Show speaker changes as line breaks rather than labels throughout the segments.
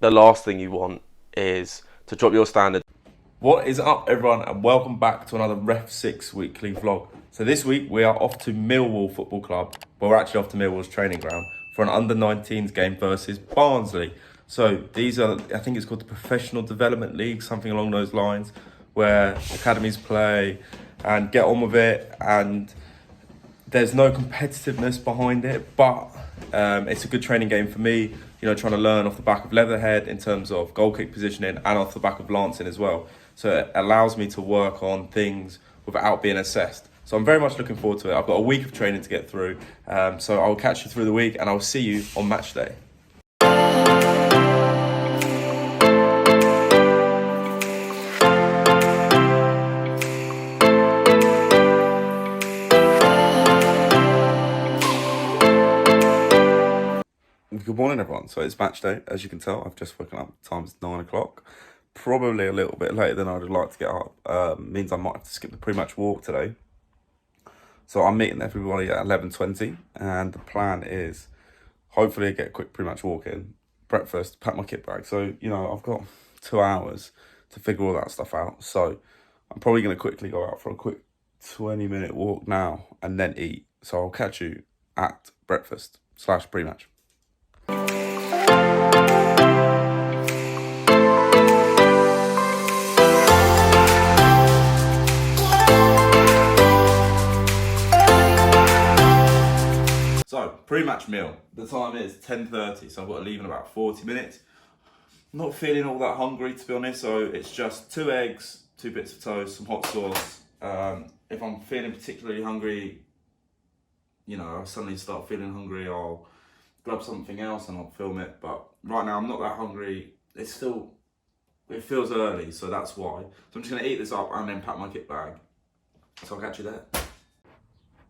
the last thing you want is to drop your standard.
What is up, everyone, and welcome back to another REFSIX weekly vlog. So this week we are off to Millwall Football Club. Well, we're actually off to Millwall's training ground for an under-19s game versus Barnsley. So these are, I think it's called the Professional Development League, something along those lines, where academies play and get on with it, and there's no competitiveness behind it, but it's a good training game for me, you know, trying to learn off the back of Leatherhead in terms of goal kick positioning and off the back of Lancing as well. So it allows me to work on things without being assessed. So I'm very much looking forward to it. I've got a week of training to get through. So I'll catch you through the week and I'll see you on match day. Good morning, everyone. So it's match day. As you can tell, I've just woken up. Time's 9 o'clock. Probably a little bit later than I'd like to get up. Means I might have to skip the pre-match walk today. So I'm meeting everybody at 11:20, and the plan is hopefully get a quick pre-match walk in, breakfast, pack my kit bag. So, you know, I've got 2 hours to figure all that stuff out. So I'm probably going to quickly go out for a quick 20-minute walk now and then eat. So I'll catch you at breakfast / pre-match. So, pre-match meal. The time is 10:30, so I've got to leave in about 40 minutes. I'm not feeling all that hungry, to be honest, so it's just 2 eggs, 2 bits of toast, some hot sauce. If I'm feeling particularly hungry, you know, I suddenly start feeling hungry, I'll grab something else and I'll film it. But right now I'm not that hungry. It feels early, so that's why. So I'm just gonna eat this up and then pack my kit bag. So I'll catch you there.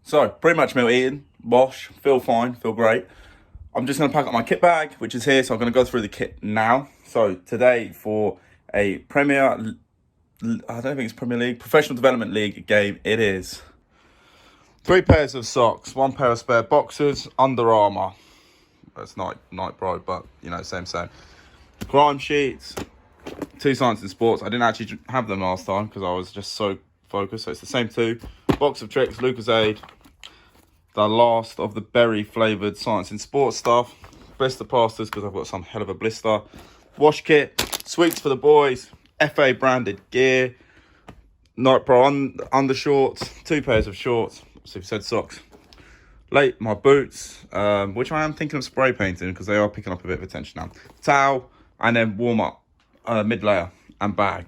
So, pre-match meal eaten, wash, feel fine, feel great. I'm just gonna pack up my kit bag, which is here, so I'm gonna go through the kit now. So today for a I don't think it's Premier League, Professional Development League game, it is 3 pairs of socks, 1 pair of spare boxers, Under Armour. That's Night Pro, but you know, same. Crime sheets, 2 Science and Sports. I didn't actually have them last time because I was just so focused. So it's the same 2. Box of tricks, Lucozade. The last of the berry flavoured Science and Sports stuff. Blister plasters because I've got some hell of a blister. Wash kit, sweets for the boys. FA branded gear. Night Pro undershorts. 2 pairs of shorts. So you said socks. My boots, which I am thinking of spray painting because they are picking up a bit of attention now. Towel, and then warm up, mid-layer and bag.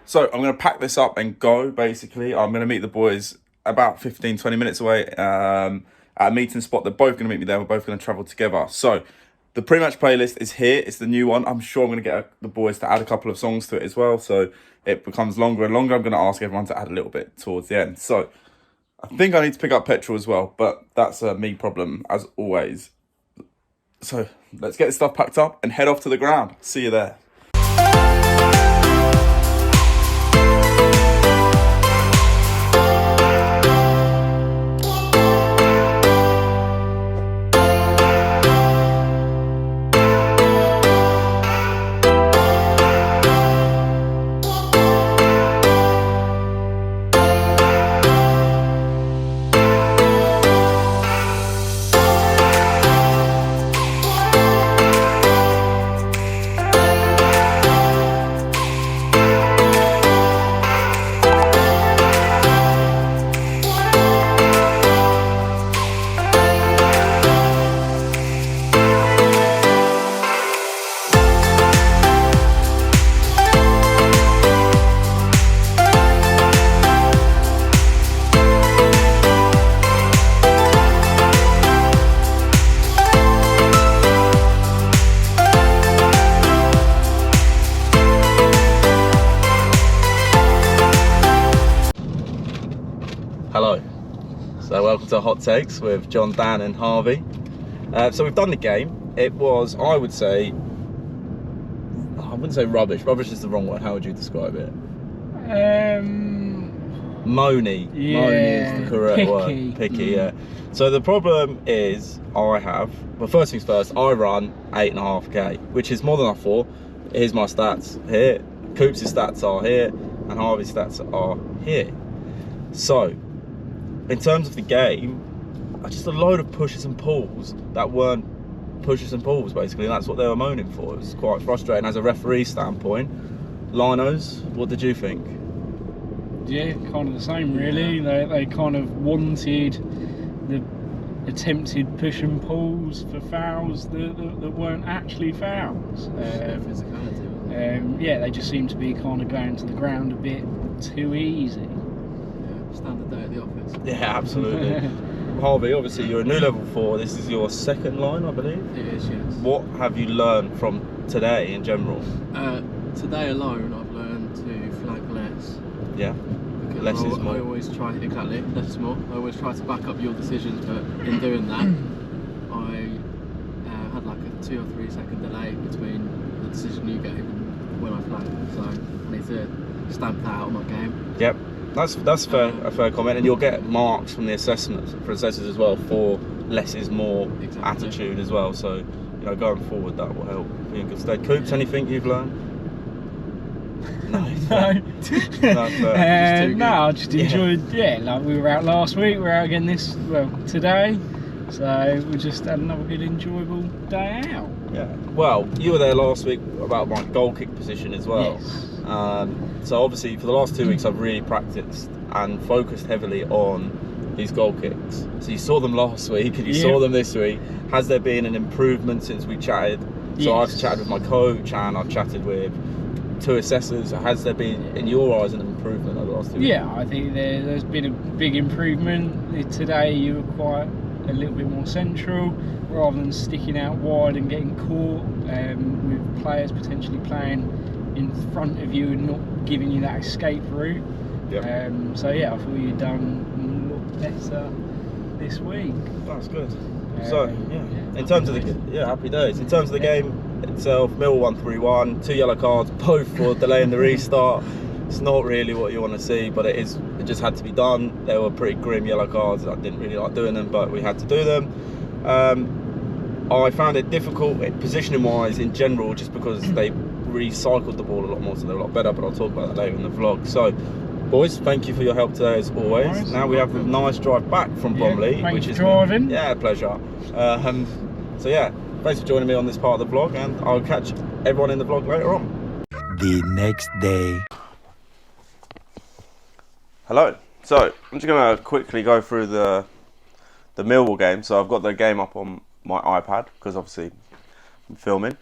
So I'm going to pack this up and go, basically. I'm going to meet the boys about 15-20 minutes away at a meeting spot. They're both going to meet me there. We're both going to travel together. So the pre-match playlist is here. It's the new one. I'm sure I'm going to get the boys to add a couple of songs to it as well. So it becomes longer and longer. I'm going to ask everyone to add a little bit towards the end. So I think I need to pick up petrol as well, but that's a me problem, as always. So let's get this stuff packed up and head off to the ground. See you there. Hello, so welcome to Hot Takes with John, Dan and Harvey. So we've done the game. It was, I wouldn't say rubbish. Rubbish is the wrong word. How would you describe it? Moany.
Yeah,
Moany is the correct
picky.
word. Picky, yeah. So the problem is, well, first things first, I run 8.5k, which is more than I thought. Here's my stats here. Coops' stats are here, and Harvey's stats are here. So, in terms of the game, just a load of pushes and pulls that weren't pushes and pulls, basically, and that's what they were moaning for. It was quite frustrating as a referee standpoint. Linos, what did you think?
Yeah, kind of the same, really. They kind of wanted the attempted push and pulls for fouls that weren't actually fouls. Yeah, they just seem to be kind of going to the ground a bit too easy.
Yeah, standard day at the office.
Yeah, absolutely. Harvey, obviously you're a new level 4. This is your second line, I believe.
It is, yes.
What have you learned from today in general?
Today alone, I've learned to flag less.
Yeah.
Because
Less is more.
I always try, exactly, less is more. I always try to back up your decisions, but in doing that, I had like a 2 or 3 second delay between the decision you gave and when I flagged. So I need to stamp that out on my game.
Yep. That's fair, a fair comment, and you'll get marks from the assessors as well for less is more attitude as well. So, you know, going forward that will help be in good stead. Coops, anything you've learned? No.
I just enjoyed. Yeah, like we were out last week. We're out again today. So we just had another good, enjoyable day out.
Yeah. Well, you were there last week about my goal kick position as well.
Yes.
So obviously for the last 2 weeks I've really practiced and focused heavily on these goal kicks. So you saw them last week and you saw them this week. Has there been an improvement since we chatted? So I've chatted with my coach and I've chatted with 2 assessors. Has there been, in your eyes, an improvement over the last 2 weeks?
Yeah, I think there's been a big improvement. Today you were quite a little bit more central rather than sticking out wide and getting caught with players potentially playing in front of you and not giving you that escape route.
Yep.
So yeah, I thought you'd done a lot better this week.
That's good. So yeah, in terms of the happy days. In terms of the game itself, Millwall won 3-1, 2 yellow cards, both for delaying the restart. It's not really what you want to see, but it just had to be done. They were pretty grim yellow cards. I didn't really like doing them, but we had to do them. I found it difficult positioning wise in general, just because they recycled the ball a lot more, so they're a lot better, but I'll talk about that later in the vlog. So boys, thank you for your help today as always. Nice. Now we have a nice drive back from Bromley, which is
driving.
Yeah, pleasure. So yeah, thanks for joining me on this part of the vlog, and I'll catch everyone in the vlog later on.
The next day.
Hello. So I'm just going to quickly go through the Millwall game. So I've got the game up on my iPad because obviously I'm filming.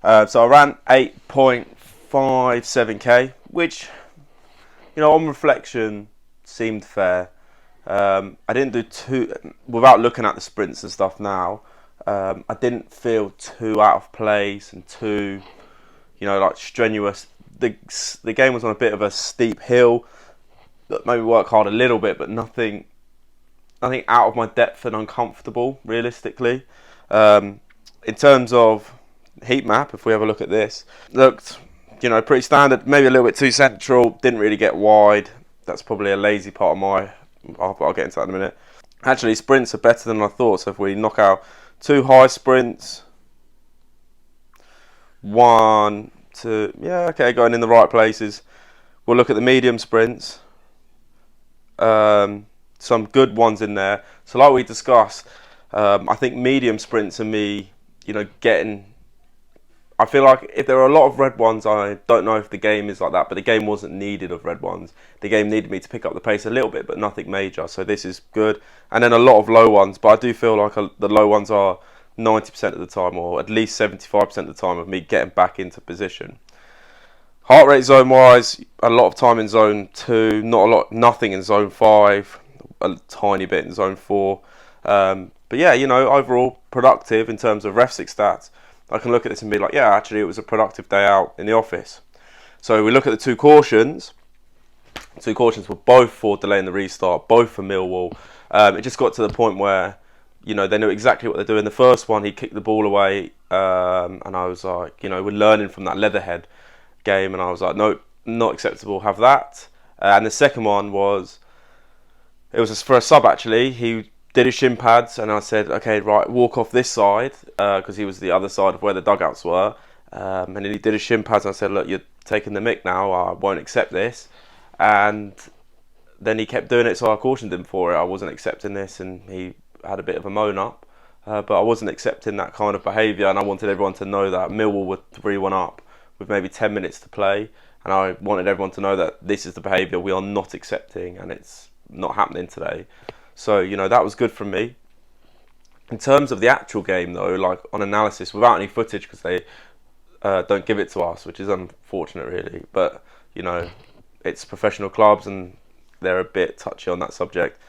So I ran 8.57k, which, you know, on reflection seemed fair. I didn't do too, without looking at the sprints and stuff now, I didn't feel too out of place and too, you know, like strenuous. The game was on a bit of a steep hill that made me work hard a little bit, but nothing out of my depth and uncomfortable, realistically. In terms of heat map, if we have a look at this, looked, you know, pretty standard, maybe a little bit too central, didn't really get wide. That's probably a lazy part of my, I'll get into that in a minute. Actually, sprints are better than I thought, so if we knock out 2 high sprints, 1, 2, yeah, okay, going in the right places. We'll look at the medium sprints, some good ones in there. So like we discussed, I think medium sprints are me, you know, I feel like if there are a lot of red ones, I don't know if the game is like that, but the game wasn't needed of red ones. The game needed me to pick up the pace a little bit, but nothing major. So this is good. And then a lot of low ones, but I do feel like the low ones are 90% of the time, or at least 75% of the time of me getting back into position. Heart rate zone wise, a lot of time in zone 2, nothing in zone 5, a tiny bit in zone 4. But yeah, you know, overall productive in terms of REFSIX stats. I can look at this and be like, yeah, actually it was a productive day out in the office. So we look at the 2 cautions. The 2 cautions were both for delaying the restart, both for Millwall. It just got to the point where, you know, they knew exactly what they're doing. The first one, he kicked the ball away, and I was like, you know, we're learning from that Leatherhead game, and I was like, nope, not acceptable, have that. And the second one was it was for a sub actually. He did his shin pads, and I said, okay, right, walk off this side, because he was the other side of where the dugouts were. And then he did his shin pads, and I said, look, you're taking the mick now, I won't accept this. And then he kept doing it, so I cautioned him for it. I wasn't accepting this, and he had a bit of a moan up. But I wasn't accepting that kind of behaviour, and I wanted everyone to know that Millwall were 3-1 up with maybe 10 minutes to play. And I wanted everyone to know that this is the behaviour we are not accepting, and it's not happening today. So, you know, that was good from me. In terms of the actual game, though, like on analysis, without any footage, because they don't give it to us, which is unfortunate, really. But, you know, it's professional clubs, and they're a bit touchy on that subject.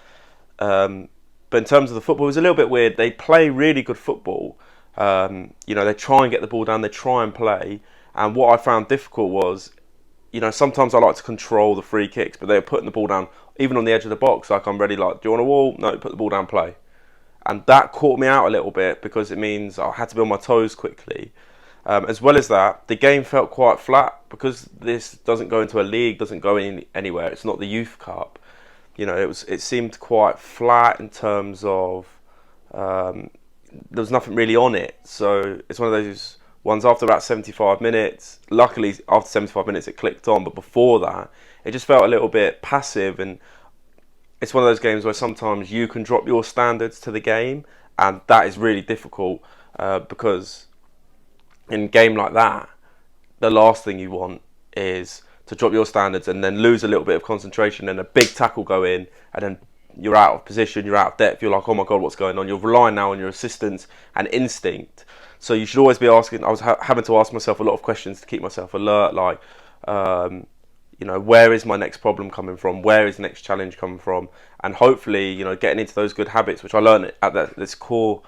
But in terms of the football, it was a little bit weird. They play really good football. You know, they try and get the ball down, they try and play. And what I found difficult was, you know, sometimes I like to control the free kicks, but they're putting the ball down, even on the edge of the box. Like, I'm ready, like, do you want a wall? No, put the ball down, play. And that caught me out a little bit, because it means I had to be on my toes quickly. As well as that, the game felt quite flat, because this doesn't go into a league, doesn't go anywhere. It's not the Youth Cup. You know, it seemed quite flat in terms of there was nothing really on it. So it's one of those ones after about 75 minutes. Luckily, after 75 minutes, it clicked on. But before that, it just felt a little bit passive. And it's one of those games where sometimes you can drop your standards to the game, and that is really difficult, because in a game like that, the last thing you want is to drop your standards and then lose a little bit of concentration, and a big tackle go in, and then you're out of position, you're out of depth, you're like, oh my God, what's going on? You're relying now on your assistance and instinct. So you should always be asking, I was having to ask myself a lot of questions to keep myself alert, like, you know, where is my next problem coming from? Where is the next challenge coming from? And hopefully, you know, getting into those good habits, which I learned at this core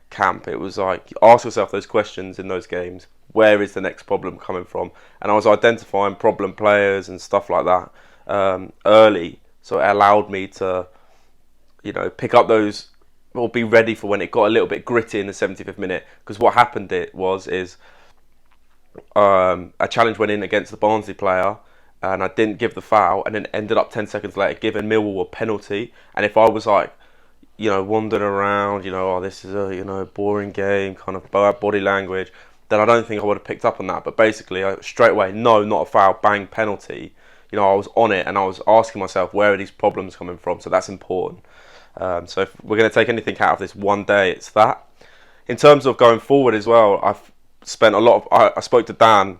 camp, it was like, ask yourself those questions in those games. Where is the next problem coming from? And I was identifying problem players and stuff like that early, so it allowed me to, you know, pick up those, or be ready for when it got a little bit gritty in the 75th minute. Because what happened is a challenge went in against the Barnsley player, and I didn't give the foul, and then ended up 10 seconds later giving Millwall a penalty. And if I was like, you know, wandering around, you know, oh, this is a, you know, boring game, kind of bad body language, then I don't think I would have picked up on that. But basically, straight away, no, not a foul, bang, penalty. You know, I was on it, and I was asking myself, where are these problems coming from? So that's important. So if we're going to take anything out of this one day, it's that. In terms of going forward as well, I've spent a lot of, I spoke to Dan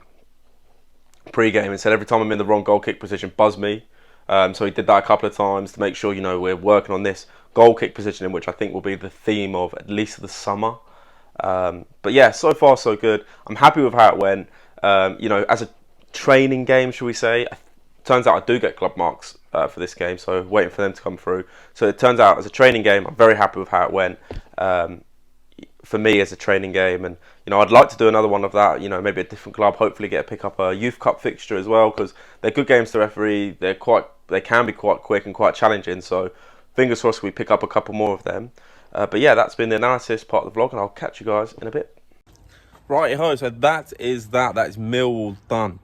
pre-game and said, every time I'm in the wrong goal kick position, buzz me. So he did that a couple of times to make sure, you know, we're working on this goal kick positioning, which I think will be the theme of at least the summer. But yeah, so far so good. I'm happy with how it went. You know, as a training game, shall we say, turns out I do get club marks for this game, so waiting for them to come through. So it turns out as a training game, I'm very happy with how it went. For me as a training game, and you know, I'd like to do another one of that, you know, maybe a different club, hopefully pick up a Youth Cup fixture as well, because they're good games to referee. They can be quite quick and quite challenging, so fingers crossed we pick up a couple more of them. But yeah, that's been the analysis part of the vlog, and I'll catch you guys in a bit. Right, ho, so that is Millwall done.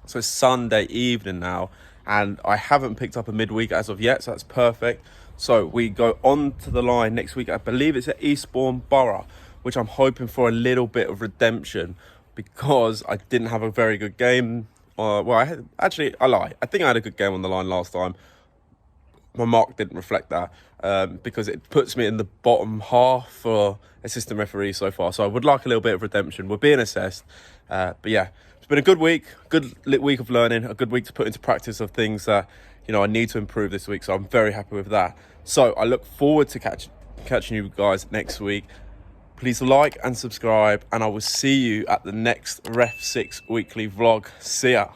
So it's Sunday evening now, and I haven't picked up a midweek as of yet, so that's perfect. So we go on to the line next week. I believe it's at Eastbourne Borough, which I'm hoping for a little bit of redemption, because I didn't have a very good game. Well, I lie. I think I had a good game on the line last time. My mark didn't reflect that, because it puts me in the bottom half for assistant referee so far. So I would like a little bit of redemption. We're being assessed. But yeah, it's been a good week, week of learning, a good week to put into practice of things that, you know, I need to improve this week. So I'm very happy with that. So I look forward to catching you guys next week. Please like and subscribe, and I will see you at the next REFSIX weekly vlog. See ya.